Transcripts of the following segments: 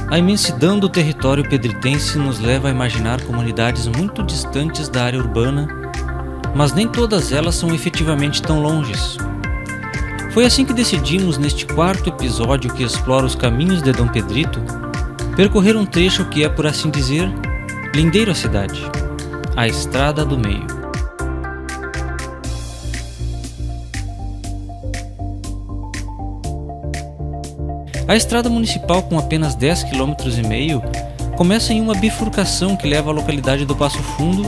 A imensidão do território pedritense nos leva a imaginar comunidades muito distantes da área urbana, mas nem todas elas são efetivamente tão longes. Foi assim que decidimos, neste quarto episódio que explora os caminhos de Dom Pedrito, percorrer um trecho que é, por assim dizer, lindeiro à cidade, a Estrada do Meio. A estrada municipal, com apenas 10,5 km, começa em uma bifurcação que leva à localidade do Passo Fundo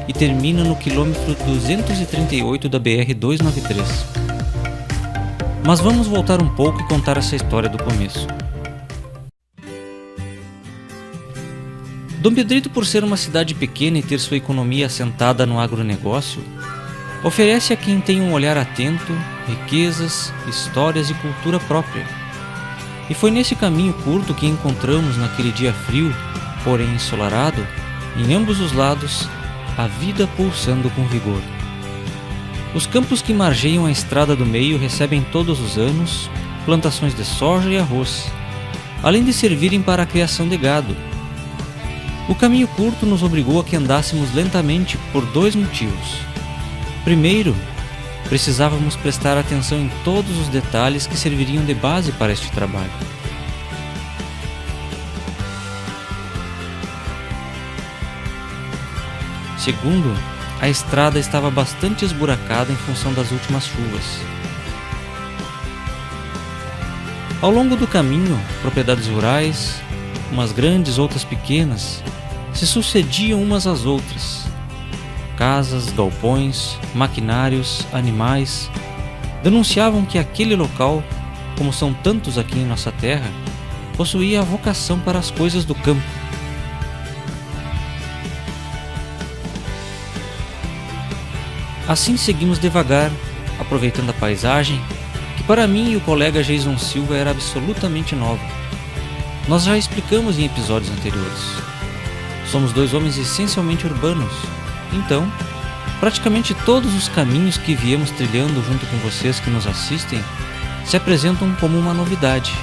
e termina no quilômetro 238 da BR-293. Mas vamos voltar um pouco e contar essa história do começo. Dom Pedrito, por ser uma cidade pequena e ter sua economia assentada no agronegócio, oferece a quem tem um olhar atento riquezas, histórias e cultura própria. E foi nesse caminho curto que encontramos naquele dia frio, porém ensolarado, em ambos os lados, a vida pulsando com vigor. Os campos que margeiam a Estrada do Meio recebem todos os anos plantações de soja e arroz, além de servirem para a criação de gado. O caminho curto nos obrigou a que andássemos lentamente por dois motivos. Primeiro, precisávamos prestar atenção em todos os detalhes que serviriam de base para este trabalho. Segundo, a estrada estava bastante esburacada em função das últimas chuvas. Ao longo do caminho, propriedades rurais, umas grandes, outras pequenas, se sucediam umas às outras. Casas, galpões, maquinários, animais, denunciavam que aquele local, como são tantos aqui em nossa terra, possuía a vocação para as coisas do campo. Assim seguimos devagar, aproveitando a paisagem, que para mim e o colega Jason Silva era absolutamente nova. Nós já explicamos em episódios anteriores. Somos dois homens essencialmente urbanos. Então, praticamente todos os caminhos que viemos trilhando junto com vocês que nos assistem se apresentam como uma novidade.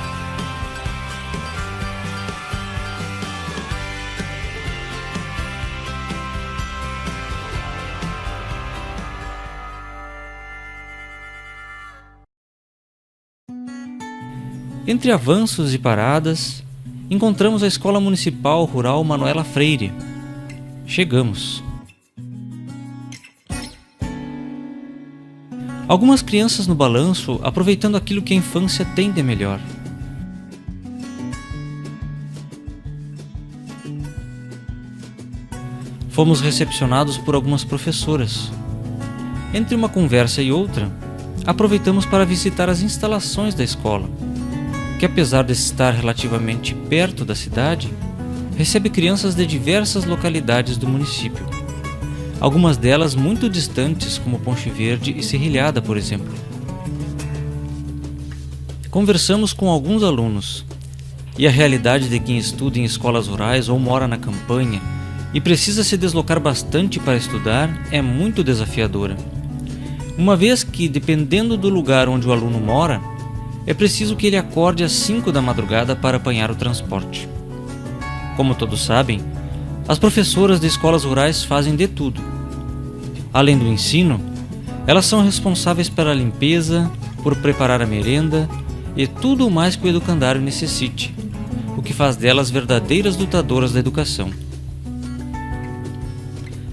Entre avanços e paradas, encontramos a Escola Municipal Rural Manuela Freire. Chegamos. Algumas crianças no balanço, aproveitando aquilo que a infância tem de melhor. Fomos recepcionados por algumas professoras. Entre uma conversa e outra, aproveitamos para visitar as instalações da escola, que apesar de estar relativamente perto da cidade, recebe crianças de diversas localidades do município. Algumas delas muito distantes, como Ponte Verde e Serrilhada, por exemplo. Conversamos com alguns alunos, e a realidade de quem estuda em escolas rurais ou mora na campanha e precisa se deslocar bastante para estudar é muito desafiadora. Uma vez que, dependendo do lugar onde o aluno mora, é preciso que ele acorde às 5 da madrugada para apanhar o transporte. Como todos sabem, as professoras de escolas rurais fazem de tudo. Além do ensino, elas são responsáveis pela limpeza, por preparar a merenda e tudo o mais que o educandário necessite, o que faz delas verdadeiras lutadoras da educação.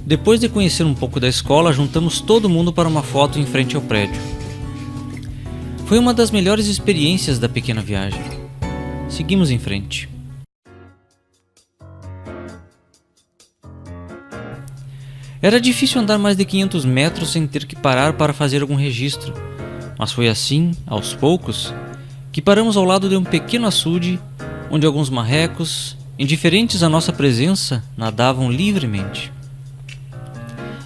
Depois de conhecer um pouco da escola, juntamos todo mundo para uma foto em frente ao prédio. Foi uma das melhores experiências da pequena viagem. Seguimos em frente. Era difícil andar mais de 500 metros sem ter que parar para fazer algum registro, mas foi assim, aos poucos, que paramos ao lado de um pequeno açude, onde alguns marrecos, indiferentes à nossa presença, nadavam livremente.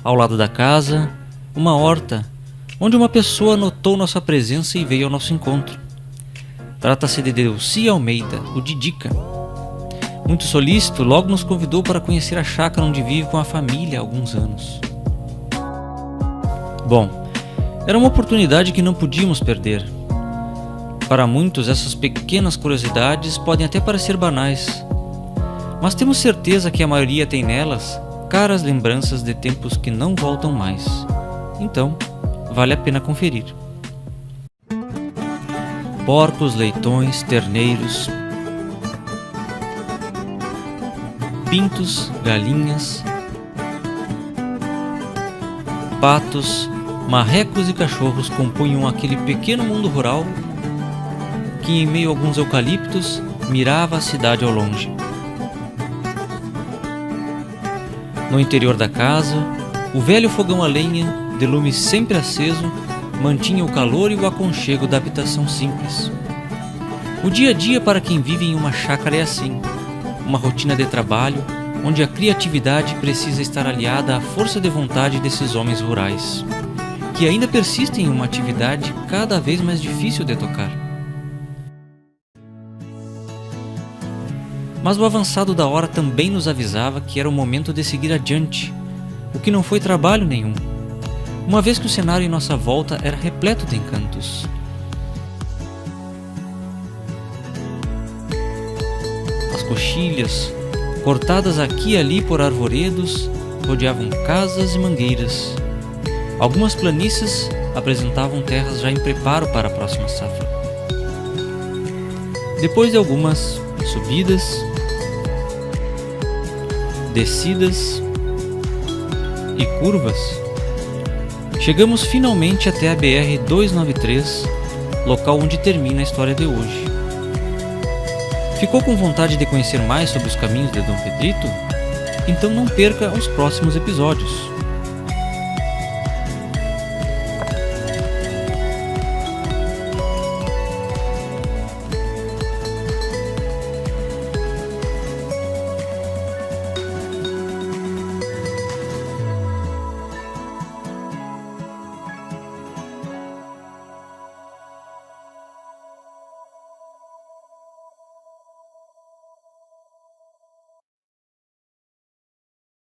Ao lado da casa, uma horta, onde uma pessoa notou nossa presença e veio ao nosso encontro. Trata-se de Delcy Almeida, o Didica. Muito solícito, logo nos convidou para conhecer a chácara onde vive com a família há alguns anos. Bom, era uma oportunidade que não podíamos perder. Para muitos, essas pequenas curiosidades podem até parecer banais, mas temos certeza que a maioria tem nelas caras lembranças de tempos que não voltam mais. Então, vale a pena conferir. Porcos, leitões, terneiros, pintos, galinhas, patos, marrecos e cachorros compunham aquele pequeno mundo rural que, em meio a alguns eucaliptos, mirava a cidade ao longe. No interior da casa, o velho fogão a lenha, de lume sempre aceso, mantinha o calor e o aconchego da habitação simples. O dia a dia para quem vive em uma chácara é assim, uma rotina de trabalho onde a criatividade precisa estar aliada à força de vontade desses homens rurais, que ainda persistem em uma atividade cada vez mais difícil de tocar. Mas o avançado da hora também nos avisava que era o momento de seguir adiante, o que não foi trabalho nenhum, uma vez que o cenário em nossa volta era repleto de encantos. As coxilhas, cortadas aqui e ali por arvoredos, rodeavam casas e mangueiras. Algumas planícies apresentavam terras já em preparo para a próxima safra. Depois de algumas subidas, descidas e curvas, chegamos finalmente até a BR-293, local onde termina a história de hoje. Ficou com vontade de conhecer mais sobre os caminhos de Dom Pedrito? Então não perca os próximos episódios.